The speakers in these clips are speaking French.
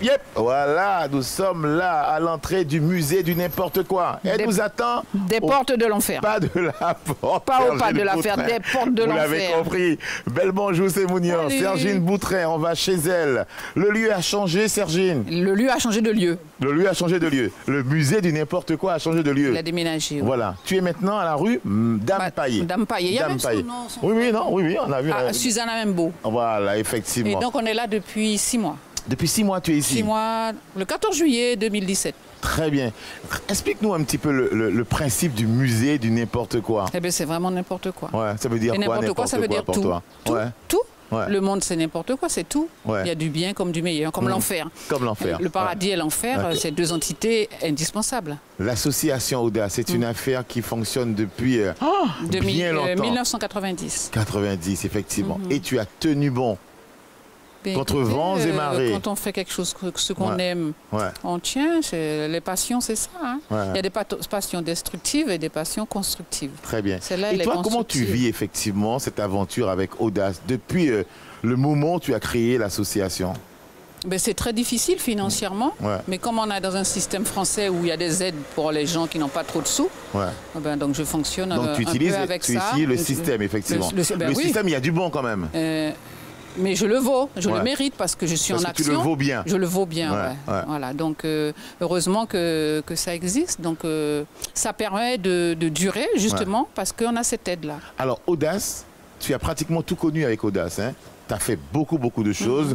yep. Voilà, nous sommes là à l'entrée du musée du n'importe quoi. Elle nous attend. Des portes de l'enfer. Pas de la porte. Pas au pas de l'enfer, des portes de l'enfer. Vous l'avez compris. Belle bonjour, c'est Mounion. Sergine Boutrin, on va chez elle. Le lieu a changé, Sergine. Le lieu a changé de lieu. Le lieu a changé de lieu. Le musée du n'importe quoi a changé de lieu. Il a déménagé. Oui. Voilà. Tu es maintenant à la rue Dame Paillé. Dame Paillé. Il y a même son nom. Oui, on a vu. Susanna Membo. Voilà, effectivement. Et donc on est là depuis 6 mois. Depuis 6 mois, tu es ici? 6 mois, le 14 juillet 2017. Très bien. Explique-nous un petit peu le principe du musée du n'importe quoi. Eh bien, c'est vraiment n'importe quoi. Ouais, ça veut dire quoi, n'importe quoi, ça veut dire pour tout. toi? Tout. Ouais. Tout. Ouais. Le monde, c'est n'importe quoi, c'est tout. Ouais. Il y a du bien comme du meilleur, comme l'enfer. Comme l'enfer. Le paradis et l'enfer, c'est deux entités indispensables. L'association Audace, c'est une affaire qui fonctionne depuis bien longtemps. 1990. 90, effectivement. Et tu as tenu bon. Contre vents et marées. Quand on fait quelque chose, ce qu'on aime, on tient. Les passions, c'est ça. Hein. Il y a des passions destructives et des passions constructives. Très bien. Et toi, comment tu vis effectivement cette aventure avec Audace depuis le moment où tu as créé l'association? Ben, c'est très difficile financièrement, mais comme on est dans un système français où il y a des aides pour les gens qui n'ont pas trop de sous, ben, donc je fonctionne donc tu utilises, un peu avec ça. Tu utilises le système, effectivement. Le système, il y a du bon quand même. Mais je le vaux, je le mérite parce que je suis en action. Tu le vaux bien. Je le vaux bien, Voilà, donc heureusement que ça existe. Donc ça permet de durer justement parce qu'on a cette aide-là. Alors Audace, tu as pratiquement tout connu avec Audace, hein? Tu as fait beaucoup de choses.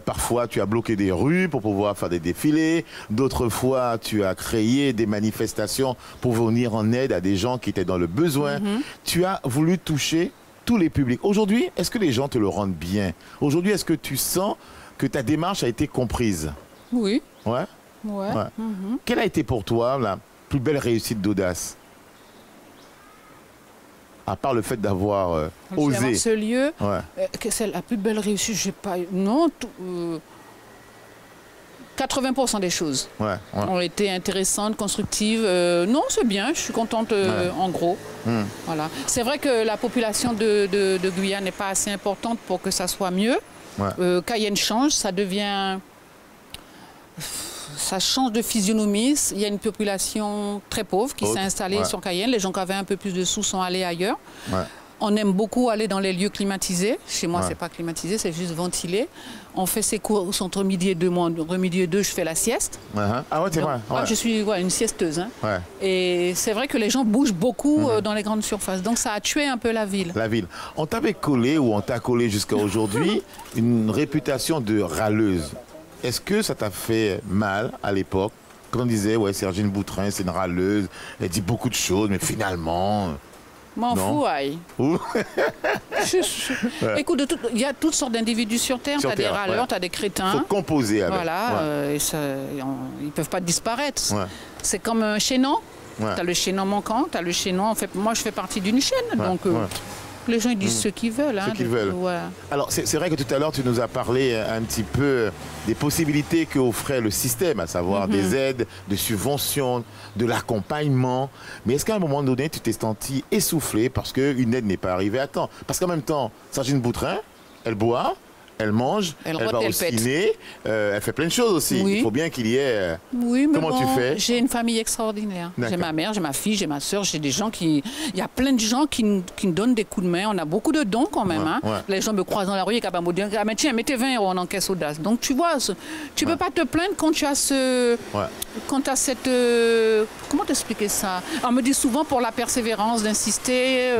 Parfois, tu as bloqué des rues pour pouvoir faire des défilés. D'autres fois, tu as créé des manifestations pour venir en aide à des gens qui étaient dans le besoin. Tu as voulu toucher tous les publics. Aujourd'hui, est-ce que les gens te le rendent bien? Aujourd'hui, est-ce que tu sens que ta démarche a été comprise? Oui. Ouais? Ouais. Quelle a été pour toi la plus belle réussite d'Audace? À part le fait d'avoir osé. Ce lieu, c'est la plus belle réussite, j'ai pas... Non, 80% des choses ont été intéressantes, constructives. Non, c'est bien, je suis contente en gros. Voilà. C'est vrai que la population de Guyane n'est pas assez importante pour que ça soit mieux. Cayenne change, ça devient... Ça change de physionomie. Il y a une population très pauvre qui s'est installée sur Cayenne. Les gens qui avaient un peu plus de sous sont allés ailleurs. On aime beaucoup aller dans les lieux climatisés. Chez moi, c'est pas climatisé, c'est juste ventilé. On fait ses cours entre midi et deux. Moi, entre midi et deux, je fais la sieste. Ah ouais, c'est vrai. Je suis une siesteuse. Hein. Et c'est vrai que les gens bougent beaucoup dans les grandes surfaces. Donc ça a tué un peu la ville. La ville. On t'avait collé, ou on t'a collé jusqu'à aujourd'hui, une réputation de râleuse. Est-ce que ça t'a fait mal à l'époque? Quand on disait, Sergine Boutrin, c'est une râleuse, elle dit beaucoup de choses, mais finalement... M'en fous, aïe. Écoute, il y a toutes sortes d'individus sur Terre. Tu as des râleurs, tu as des crétins. Il faut composer avec. Voilà, ils ne peuvent pas disparaître. C'est comme un chaînon. Tu as le chaînon manquant, tu as le chaînon... En fait, moi, je fais partie d'une chaîne, donc... Les gens ils disent ce qu'ils veulent. Ce qu'ils veulent. Alors, c'est vrai que tout à l'heure, tu nous as parlé un petit peu des possibilités qu'offrait le système, à savoir des aides, des subventions, de l'accompagnement. Mais est-ce qu'à un moment donné, tu t'es senti essoufflé parce qu'une aide n'est pas arrivée à temps? Parce qu'en même temps, Sergine Boutrin, elle boit, elle mange, elle va au ciné, elle fait plein de choses aussi. Il faut bien qu'il y ait... Oui, mais comment tu fais? J'ai une famille extraordinaire. J'ai ma mère, j'ai ma fille, j'ai ma soeur, j'ai des gens qui... Il y a plein de gens qui me donnent des coups de main. On a beaucoup de dons quand même. Les gens me croisent dans la rue et me disent « Mais tiens, mettez 20 €, on encaisse Audace. » Donc tu vois, tu ne peux pas te plaindre quand tu as quand tu as cette... Comment t'expliquer ça? On me dit souvent pour la persévérance, d'insister...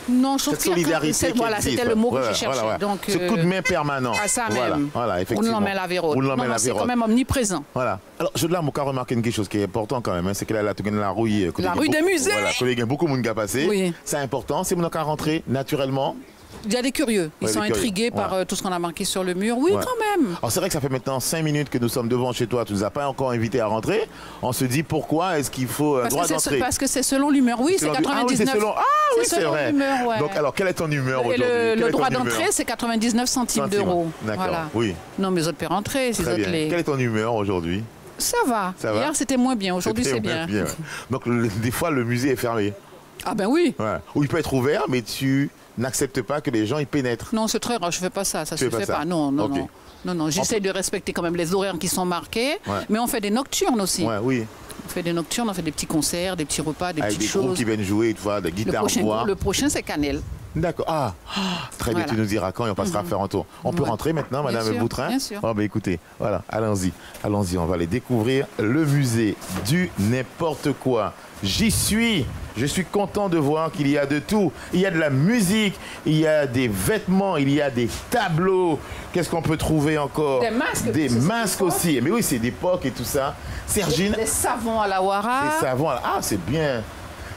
Non, je trouve cette solidarité. Voilà, c'était le mot que je cherchais. Donc, ce coup de main permanent. À ça même. Voilà, effectivement. On l'emmène à Véro. C'est quand même omniprésent. Voilà. Alors, je dois remarquer quelque chose qui est important quand même. C'est que là, la rue. La rue des musées. Voilà, il y a beaucoup de monde qui a passé. C'est important. C'est mon cas rentrer naturellement. Il y a des curieux. Ils sont intrigués par tout ce qu'on a marqué sur le mur. Oui, quand même. Alors, c'est vrai que ça fait maintenant 5 minutes que nous sommes devant chez toi. Tu ne nous as pas encore invités à rentrer. On se dit pourquoi est-ce qu'il faut droit d'entrée? Parce que c'est selon l'humeur. Oui, c'est 99. Oui, c'est vrai. Donc, alors, quelle est ton humeur aujourd'hui? Le droit d'entrée, c'est 99 centimes d'euros. D'accord. Oui. Non, mais les autres peuvent rentrer. Quelle est ton humeur aujourd'hui? Ça va. Hier, c'était moins bien. Aujourd'hui, c'est bien. Donc, des fois, le musée est fermé. Ah ben oui. Ou il peut être ouvert, mais tu n'acceptes pas que les gens y pénètrent. Non, c'est très rare, je ne fais pas ça, ça se fait pas. Non, non, okay. non. J'essaie de respecter quand même les horaires qui sont marqués, mais on fait des nocturnes aussi. Ouais, oui. On fait des nocturnes, on fait des petits concerts, des petits repas, des petites choses. Avec des groupes qui viennent jouer, tu vois, des guitares voix. Le prochain, c'est Cannelle. D'accord. Ah, très bien, tu nous diras quand et on passera à faire un tour. On peut rentrer maintenant, Madame Boutrin? Bien sûr. Oh, bah, écoutez, voilà, allons-y, on va aller découvrir le musée du n'importe quoi. J'y suis. Je suis content de voir qu'il y a de tout. Il y a de la musique, il y a des vêtements, il y a des tableaux. Qu'est-ce qu'on peut trouver encore? Des masques. Des masques aussi. Mais oui, c'est d'époque et tout ça. Sergine. Des savons à la Ouara. Des savons à la... Ah, c'est bien.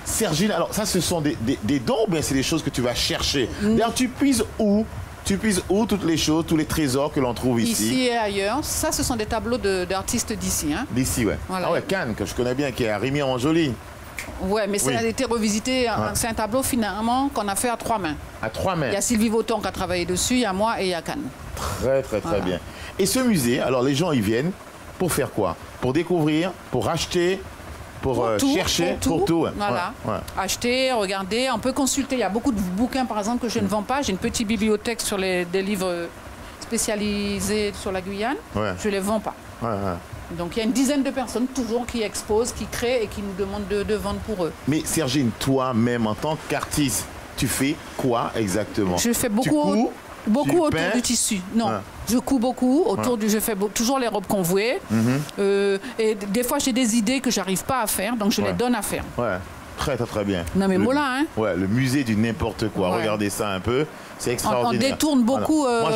Sergine, alors ça, ce sont des dons ou bien c'est des choses que tu vas chercher? D'ailleurs, tu puises où? Tu puises où toutes les choses, tous les trésors que l'on trouve ici? Ici et ailleurs. Ça, ce sont des tableaux d'artistes d'ici. Hein. D'ici, ouais. Voilà. Ah ouais, Cannes, que je connais bien, qui est à Rémy-en-Joli. Ouais, mais ça a été revisité. C'est un tableau finalement qu'on a fait à 3 mains. À 3 mains. Il y a Sylvie Vauton qui a travaillé dessus, il y a moi et il y a Cannes. Très bien. Et ce musée, alors les gens y viennent pour faire quoi? Pour découvrir, pour acheter, pour chercher, pour tout. Voilà. Acheter, regarder, on peut consulter. Il y a beaucoup de bouquins par exemple que je ne vends pas. J'ai une petite bibliothèque sur des livres spécialisés sur la Guyane. Je ne les vends pas. Donc il y a une dizaine de personnes toujours qui exposent, qui créent et qui nous demandent de vendre pour eux. Mais Sergine, toi-même en tant qu'artiste, tu fais quoi exactement? Je fais beaucoup autour du tissu. Non, je couds beaucoup autour du... Je fais toujours les robes convouées. Et des fois j'ai des idées que j'arrive pas à faire, donc je les donne à faire. Ouais, très bien. Non mais voilà, hein. Ouais, le musée du n'importe quoi. Regardez ça un peu. C'est extraordinaire. On détourne beaucoup. Moi,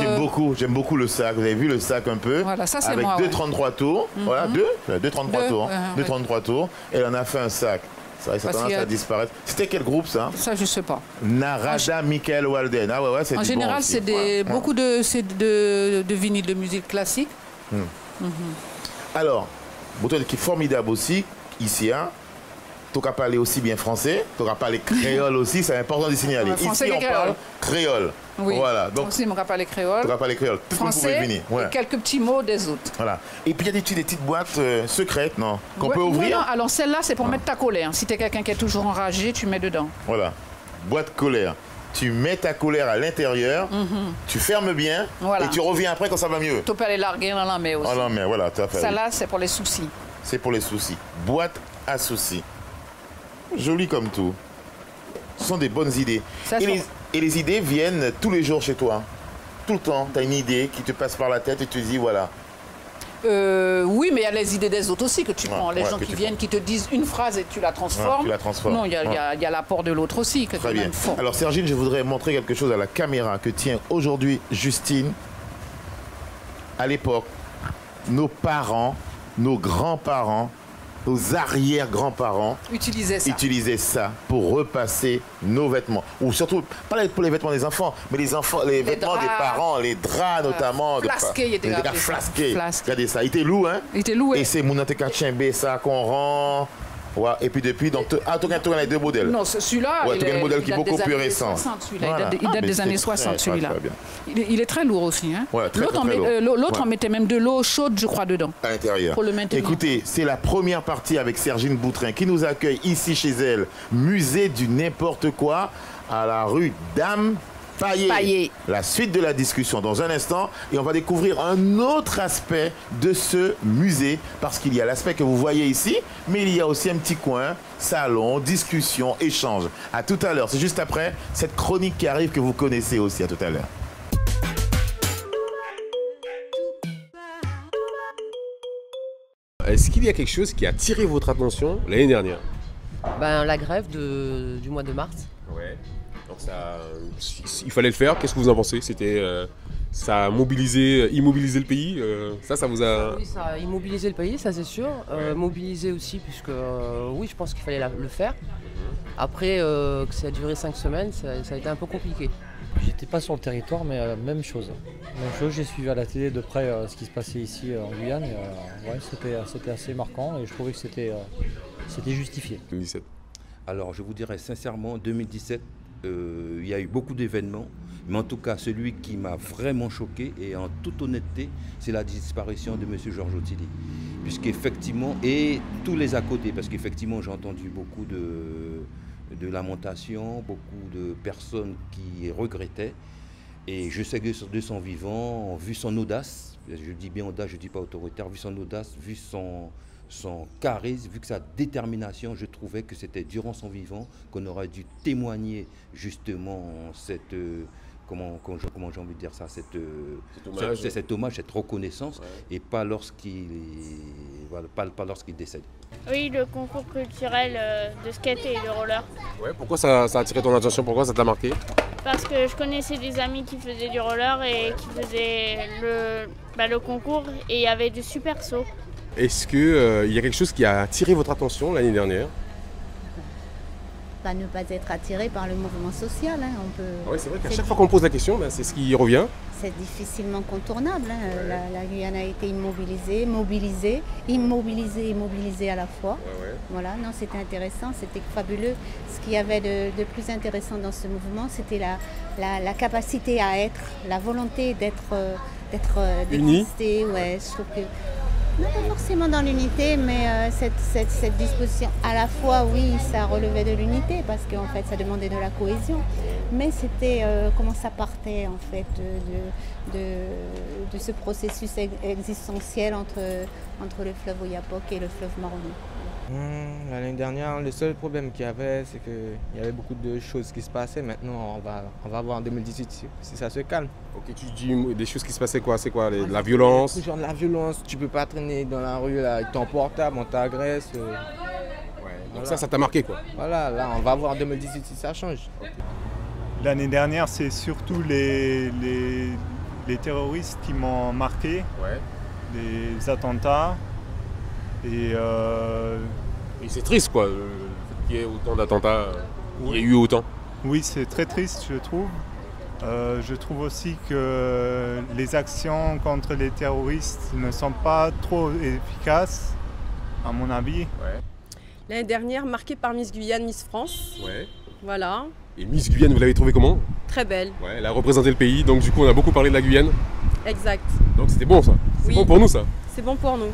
j'aime beaucoup le sac. Vous avez vu le sac un peu? Voilà, ça c'est avec moi. Avec 2,33 tours. Voilà, 2,33 tours. 2,33 tours. Et elle en a fait un sac. C'est vrai, ça tendance à disparaître. C'était quel groupe, ça? Ça, je sais pas. Narada Michael Walden. Ah ouais, c'est en général, c'est beaucoup de vinyles de musique classique. Alors, Bouton qui est formidable aussi, ici, hein. Tu n'as pas parlé aussi bien français, tu n'as pas parlé créole aussi, c'est important de signaler. Ici, on parle créole. Oui, voilà. Donc, aussi, on ne parle créole. Tu n'as pas parlé créole. Tout français venir. Et quelques petits mots des autres. Voilà. Et puis, il y a des petites boîtes secrètes, non? Qu'on peut ouvrir? Non, alors celle-là, c'est pour mettre ta colère. Si tu es quelqu'un qui est toujours enragé, tu mets dedans. Voilà. Boîte colère. Tu mets ta colère à l'intérieur, tu fermes bien et tu reviens après quand ça va mieux. Tu peux aller larguer dans la mer aussi. Dans la mer, voilà, tout à fait. Celle-là, c'est pour les soucis. C'est pour les soucis. Boîte à soucis. Joli comme tout. Ce sont des bonnes idées. Et les idées viennent tous les jours chez toi. Tout le temps, tu as une idée qui te passe par la tête et tu te dis voilà. Oui, mais il y a les idées des autres aussi que tu prends. Les gens qui viennent, qui te disent une phrase et tu la transformes. Non, il y a l'apport de l'autre aussi que tu même fort. Alors Sergine, je voudrais montrer quelque chose à la caméra que tient aujourd'hui Justine. À l'époque, nos parents, nos grands-parents, nos arrière-grands-parents utilisaient ça pour repasser nos vêtements. Ou surtout, pas pour les vêtements des enfants, mais les vêtements des parents, les draps notamment. Flasqués, il était flasqués. Regardez ça, il était lourd, hein? Il était lourd. Et c'est mon Tchimbe, ça qu'on rend. Ouais, et puis depuis, donc, tu as les deux modèles. Non, celui-là, tu as un modèle qui est beaucoup plus récent. Il date des années 60, celui-là. Il est très lourd aussi. Hein. Ouais, l'autre, on mettait même de l'eau chaude, je crois, dedans. À l'intérieur. Pour le maintenir. Écoutez, c'est la première partie avec Sergine Boutrin qui nous accueille ici chez elle, musée du n'importe quoi, à la rue Dame Paillé. La suite de la discussion dans un instant et on va découvrir un autre aspect de ce musée parce qu'il y a l'aspect que vous voyez ici, mais il y a aussi un petit coin, salon, discussion, échange. À tout à l'heure, c'est juste après cette chronique qui arrive que vous connaissez aussi. À tout à l'heure. Est-ce qu'il y a quelque chose qui a attiré votre attention l'année dernière? La grève du mois de mars. Ouais. Donc il fallait le faire. Qu'est-ce que vous en pensez? Ça a immobilisé le pays. Ça vous a... Oui, ça a immobilisé le pays, ça c'est sûr. Mobilisé aussi, puisque oui, je pense qu'il fallait le faire. Après que ça a duré 5 semaines, ça a été un peu compliqué. J'étais pas sur le territoire, mais même chose. J'ai suivi à la télé de près ce qui se passait ici en Guyane. C'était assez marquant et je trouvais que c'était justifié. 2017. Alors je vous dirais sincèrement, 2017, il y a eu beaucoup d'événements, mais en tout cas celui qui m'a vraiment choqué et en toute honnêteté, c'est la disparition de M. Georges Otili. Puisqu'effectivement, et tous les à côté, parce qu'effectivement j'ai entendu beaucoup de lamentations, beaucoup de personnes qui regrettaient. Et je sais que de son vivant, vu son audace, je dis bien audace, je ne dis pas autoritaire, vu son audace, vu son charisme, vu que sa détermination, je trouvais que c'était durant son vivant qu'on aurait dû témoigner justement cette... Comment j'ai envie de dire ça, cet hommage, cette reconnaissance, et pas lorsqu'il décède. Oui, le concours culturel de skate et de roller. Ouais, pourquoi ça a attiré ton attention? Pourquoi ça t'a marqué? Parce que je connaissais des amis qui faisaient du roller et qui faisaient le concours, et il y avait de super sauts. Est-ce qu'il y a quelque chose qui a attiré votre attention l'année dernière? Ne pas être attiré par le mouvement social. Hein. Oui, c'est vrai qu'à chaque fois qu'on pose la question, c'est ce qui revient. C'est difficilement contournable. Hein. La Guyane a été immobilisée, mobilisée, immobilisée et mobilisée à la fois. Voilà, non, c'était intéressant, c'était fabuleux. Ce qu'il y avait de plus intéressant dans ce mouvement, c'était la capacité à être, la volonté d'exister. Ouais, je trouve que non, pas forcément dans l'unité, mais cette disposition, à la fois, oui, ça relevait de l'unité, parce qu'en fait, ça demandait de la cohésion. Mais c'était comment ça partait, en fait, de ce processus existentiel entre le fleuve Oyapock et le fleuve Maroni. L'année dernière, le seul problème qu'il y avait, c'est qu'il y avait beaucoup de choses qui se passaient. Maintenant, on va voir en 2018 si ça se calme. Ok, tu dis des choses qui se passaient quoi? C'est quoi? La violence? Genre de la violence, tu peux pas traîner dans la rue là, avec ton portable, on t'agresse. Ouais. Donc voilà. Ça t'a marqué quoi? Voilà, là on va voir en 2018 si ça change. L'année dernière, c'est surtout les terroristes qui m'ont marqué, les attentats. Et c'est triste quoi, qu'il y ait autant d'attentats, il y ait eu autant. Oui, c'est très triste, je trouve. Je trouve aussi que les actions contre les terroristes ne sont pas trop efficaces, à mon avis. L'année dernière, marquée par Miss Guyane, Miss France. Voilà. Et Miss Guyane, vous l'avez trouvée comment? Très belle. Elle a représenté le pays, donc du coup on a beaucoup parlé de la Guyane. Exact. Donc c'était bon ça. C'est bon pour nous ça. C'est bon pour nous.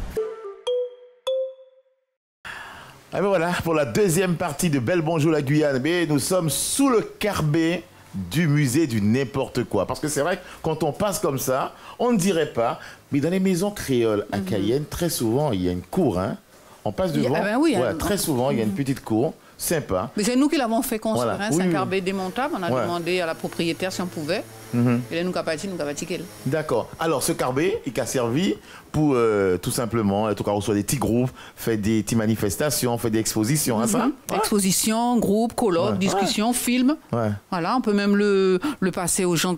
Et bien voilà, pour la deuxième partie de Belle Bonjour la Guyane, nous sommes sous le carbet du musée du n'importe quoi. Parce que c'est vrai que quand on passe comme ça, on ne dirait pas, mais dans les maisons créoles à Cayenne, très souvent, il y a une cour. Hein. On passe devant, très souvent, il y a une petite cour. Sympa. Mais c'est nous qui l'avons fait construire, c'est un carbet démontable. On a demandé à la propriétaire si on pouvait. Et là, nous avons bâti qu'elle. D'accord. Alors, ce carbet, il a servi pour tout simplement, en tout cas, reçoit des petits groupes, fait des petites manifestations, fait des expositions, hein, ça? Expositions, groupes, colloques, discussions, films. Voilà, on peut même le passer aux gens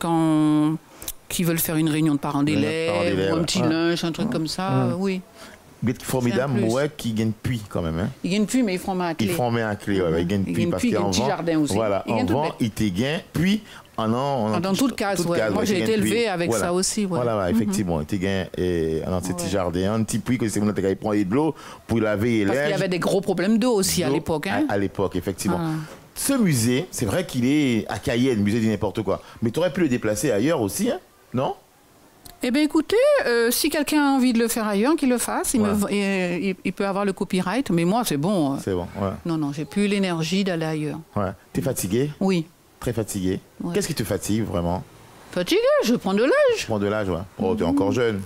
qui veulent faire une réunion de parents d'élèves, ou un petit lunch, un truc comme ça, oui. C'est formidable, ouais, qui gagne puits quand même. Hein. Il gagne puits, mais ils font un clé. Ils font un clé, il gagne puits parce qu'en vent, jardin aussi. Voilà, en vent, il te gagne puits. Dans toute case, moi j'ai été élevé avec ça aussi. Voilà, effectivement, il te gagne dans ce petit jardin, un petit puits que c'est mon intérêt, il prend de l'eau pour laver les Parce qu'il y avait des gros problèmes d'eau aussi à l'époque. Hein. À l'époque, effectivement. Ce musée, c'est vrai qu'il est à Cayenne, le musée du n'importe quoi. Mais tu aurais pu le déplacer ailleurs aussi, hein, non? Eh bien écoutez, si quelqu'un a envie de le faire ailleurs, qu'il le fasse. Il peut avoir le copyright, mais moi c'est bon. C'est bon, Non, j'ai plus l'énergie d'aller ailleurs. T'es fatigué? Oui. Très fatigué. Qu'est-ce qui te fatigue vraiment? Fatigué, je prends de l'âge. Je prends de l'âge, Oh, t'es encore jeune.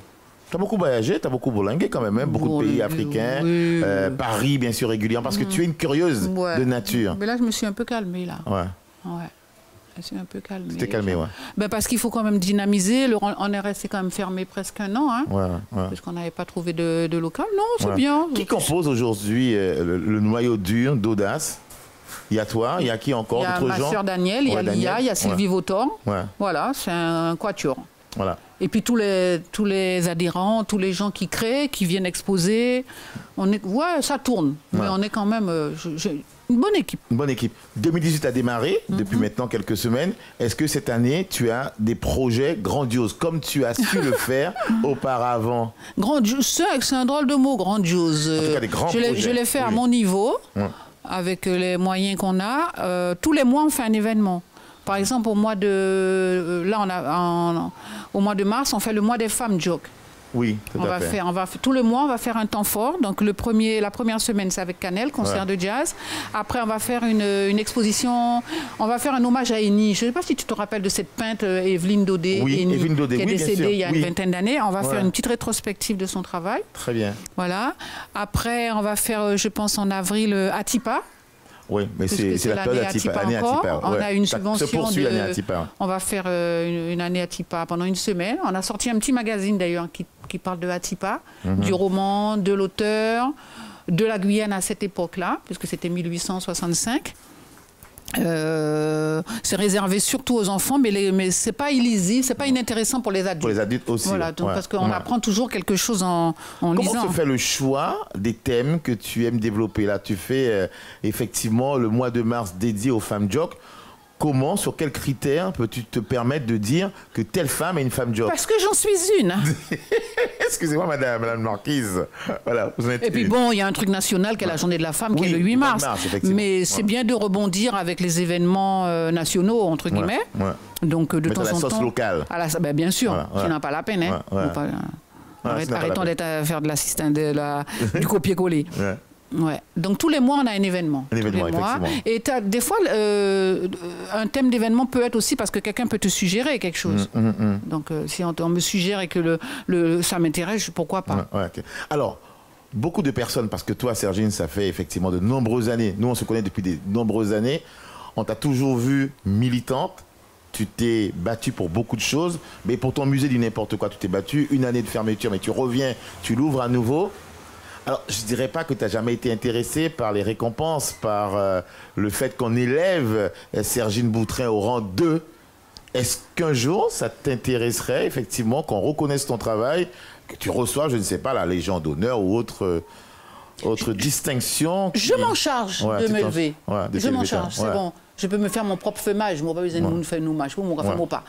T'as beaucoup voyagé, t'as beaucoup bourlingué quand même, hein? Beaucoup de pays africains, Paris bien sûr régulièrement, parce que tu es une curieuse de nature. Mais là je me suis un peu calmée là. Je suis un peu calmée. Tu t'es calmée, parce qu'il faut quand même dynamiser. On est resté quand même fermé presque un an, hein, parce qu'on n'avait pas trouvé de local. Non, c'est bien. Qui compose aujourd'hui le noyau dur d'Audace? Il y a toi, il y a qui encore? Il y a ma sœur Danielle, il y a Lia, il y a Sylvie Vautor. Voilà, c'est un quatuor. Voilà. Et puis tous les adhérents, tous les gens qui créent, qui viennent exposer, ça tourne. Mais on est quand même une bonne équipe. Une bonne équipe. 2018 a démarré depuis maintenant quelques semaines. Est-ce que cette année, tu as des projets grandioses, comme tu as su le faire auparavant? Grandiose, c'est un drôle de mot, grandiose. En tout cas, des grands projets. Je l'ai fait à mon niveau, avec les moyens qu'on a. Tous les mois, on fait un événement. Par exemple, au mois de mars, on fait le mois des femmes joke. Oui, tout à fait. Tout le mois, on va faire un temps fort. Donc la première semaine, c'est avec Canel, concert de jazz. Après, on va faire une exposition. On va faire un hommage à Eni. Je ne sais pas si tu te rappelles de cette peintre Evelyne Daudet, qui est décédée il y a une vingtaine d'années. On va faire une petite rétrospective de son travail. Très bien. Voilà. Après, on va faire, je pense, en avril, Atipa. Oui, mais c'est la période année Atipa. On a une subvention On va faire une année Atipa pendant une semaine. On a sorti un petit magazine d'ailleurs qui parle de Atipa, du roman, de l'auteur, de la Guyane à cette époque-là, puisque c'était 1865. C'est réservé surtout aux enfants, mais c'est pas illisible, c'est pas inintéressant pour les adultes. Pour les adultes aussi. Voilà, donc, parce qu'on apprend toujours quelque chose en lisant. Comment se fait le choix des thèmes que tu aimes développer? Là, tu fais effectivement le mois de mars dédié aux femmes jock. Comment, sur quels critères peux-tu te permettre de dire que telle femme est une femme jock? Parce que j'en suis une. Excusez-moi, madame Marquise. Voilà, vous en êtes. Et puis bon, il y a un truc national qui est la journée de la femme, qui est le 8 mars. Mais c'est bien de rebondir avec les événements nationaux, entre guillemets. Donc de temps en temps. La sauce locale. Bien sûr, tu n'as pas la peine. Arrêtons d'être à faire de l'assistant du copier-coller. Ouais. Donc tous les mois, on a un événement. Effectivement. Et des fois, un thème d'événement peut être aussi parce que quelqu'un peut te suggérer quelque chose. Donc si on me suggère et que ça m'intéresse, pourquoi pas. Okay. Alors, beaucoup de personnes, parce que toi, Sergine, ça fait effectivement de nombreuses années, nous on se connaît depuis de nombreuses années, on t'a toujours vue militante, tu t'es battue pour beaucoup de choses, mais pour ton musée du n'importe quoi, tu t'es battue, une année de fermeture, mais tu reviens, tu l'ouvres à nouveau. Alors, je ne dirais pas que tu n'as jamais été intéressé par les récompenses, par le fait qu'on élève Sergine Boutrin au rang 2. Est-ce qu'un jour, ça t'intéresserait effectivement qu'on reconnaisse ton travail, que tu reçois, je ne sais pas, la Légion d'honneur ou autre distinction Je m'en charge de m'élever. Je m'en charge, c'est bon. Je peux me faire mon propre femage, je n'ai pas besoin de nous faire nous match, ou mon pas.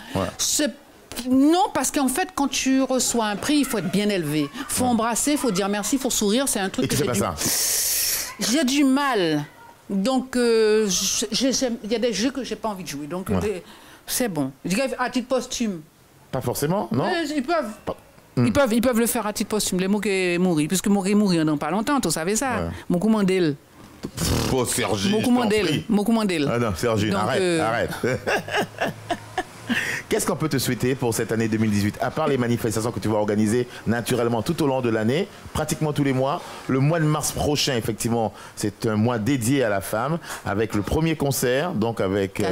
Non, parce qu'en fait, quand tu reçois un prix, il faut être bien élevé. Il faut embrasser, il faut dire merci, il faut sourire. C'est un truc que j'ai du mal. Donc, il y a des jeux que je n'ai pas envie de jouer. Donc, c'est bon. À titre posthume. Pas forcément, non? Ils peuvent le faire à titre posthume. Les mots qui mourent, puisque mourir dans pas longtemps, tu savais ça. Mon commandel. Oh, Sergine, Mon commandel. Ah non, Sergine, arrête. Qu'est-ce qu'on peut te souhaiter pour cette année 2018, à part les manifestations que tu vas organiser naturellement tout au long de l'année, pratiquement tous les mois? Le mois de mars prochain, effectivement, c'est un mois dédié à la femme, avec le premier concert, donc avec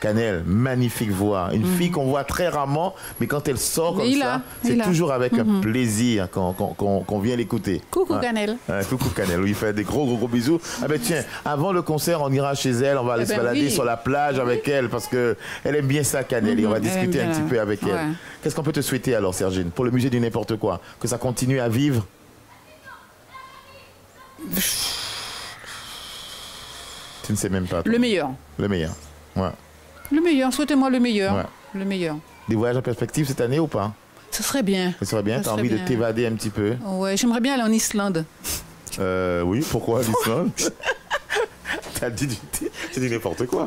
Canel, magnifique voix, une fille qu'on voit très rarement, mais quand elle sort comme ça, c'est toujours avec un plaisir qu'on vient l'écouter. Coucou Canel. Coucou Canel, il fait des gros bisous. Ah ben tiens, avant le concert, on ira chez elle, on va aller se balader sur la plage avec elle, parce qu'elle aime bien ça, Canel. Et on va discuter un petit peu avec elle. Qu'est-ce qu'on peut te souhaiter alors, Sergine, pour le musée du n'importe quoi? Que ça continue à vivre? Tu ne sais même pas. Toi. Le meilleur. Le meilleur. Le meilleur. Souhaitez-moi le meilleur. Le meilleur. Des voyages en perspective cette année ou pas? Ce serait bien. Ce serait bien. Tu as envie de t'évader un petit peu? Ouais, j'aimerais bien aller en Islande. Oui, pourquoi l'Islande? T'as dit n'importe quoi.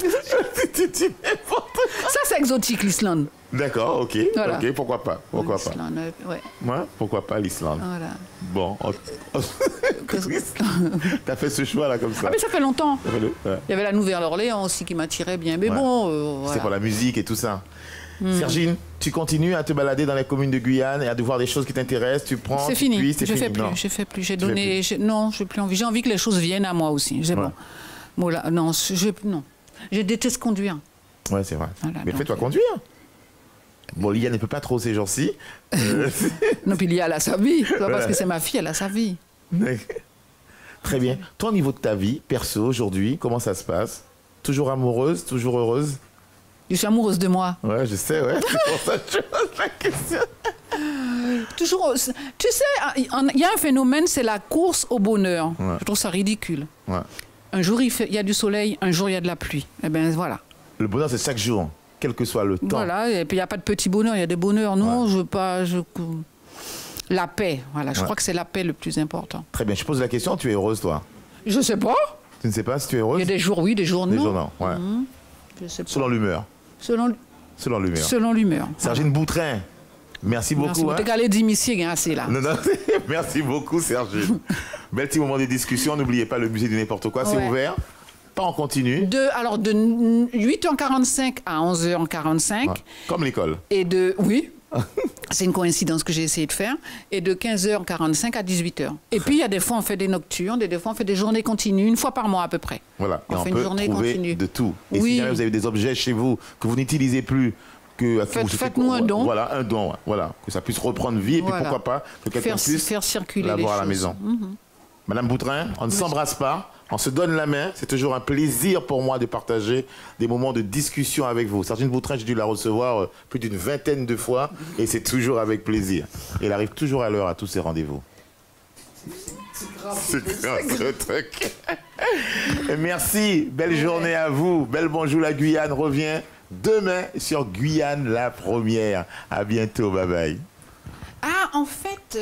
Ça, c'est exotique, l'Islande. D'accord, ok. Voilà. Ok, pourquoi pas? Pourquoi pas? Pourquoi pas l'Islande? Voilà. Bon. T'as fait ce choix-là comme ça? Ah, mais ça fait longtemps. Il y avait la Nouvelle-Orléans aussi qui m'attirait bien. Mais bon. C'est pour la musique et tout ça. Sergine, tu continues à te balader dans les communes de Guyane et à voir des choses qui t'intéressent, tu prends, c'est fini. Je fais plus. J'ai donné. Non, j'ai plus envie. J'ai envie que les choses viennent à moi aussi. C'est bon. Voilà, non. Je déteste conduire. Ouais, c'est vrai. Voilà, mais fais-toi conduire. Bon, Lia ne peut pas trop ces jours-ci. Non, puis Lia, elle a sa vie. Parce que c'est ma fille, elle a sa vie. Très bien. Toi, au niveau de ta vie, perso, aujourd'hui, comment ça se passe? Toujours amoureuse, toujours heureuse? Je suis amoureuse de moi. Ouais, je sais, ouais. C'est pour ça que je pose la question. Toujours. Tu sais, il y a un phénomène, c'est la course au bonheur. Je trouve ça ridicule. Un jour, il y a du soleil, un jour, il y a de la pluie. Eh bien, voilà. Le bonheur, c'est chaque jour, quel que soit le temps. Voilà, et puis il n'y a pas de petit bonheur, il y a des bonheurs. Non, je veux pas... La paix, voilà. Je crois que c'est la paix le plus important. Très bien. Je pose la question, tu es heureuse, toi? Je sais pas. Tu ne sais pas si tu es heureuse? Il y a des jours oui, des jours non. Des jours non, ouais. Je sais pas. Selon l'humeur. Selon l'humeur. Selon l'humeur. Sergine Boutrin, Merci beaucoup. Merci. T'es allé dire ici, assez là. Non, merci beaucoup, Sergine. Bel petit moment de discussion. N'oubliez pas, le musée du n'importe quoi, c'est ouvert. Pas en continu. De 8h45 à 11h45. Ouais. Comme l'école. Oui. C'est une coïncidence que j'ai essayé de faire. Et de 15h45 à 18h. Et puis, il y a des fois, on fait des nocturnes, et des fois, on fait des journées continues, une fois par mois à peu près. Voilà. On fait une peut journée trouver continue. De tout. Et si jamais vous avez des objets chez vous que vous n'utilisez plus, faites-nous un don. Voilà, un don. Voilà. Que ça puisse reprendre vie. Et puis, pourquoi pas que quelqu'un puisse faire circuler l'avoir à la maison. Madame Boutrin, on ne s'embrasse pas. On se donne la main. C'est toujours un plaisir pour moi de partager des moments de discussion avec vous. Sergine Boutrin, j'ai dû la recevoir plus d'une 20aine de fois et c'est toujours avec plaisir. Elle arrive toujours à l'heure à tous ses rendez-vous. C'est grave ce truc. Merci. Belle journée à vous. Belle bonjour. La Guyane revient demain sur Guyane la première. À bientôt. Bye bye. Ah, en fait...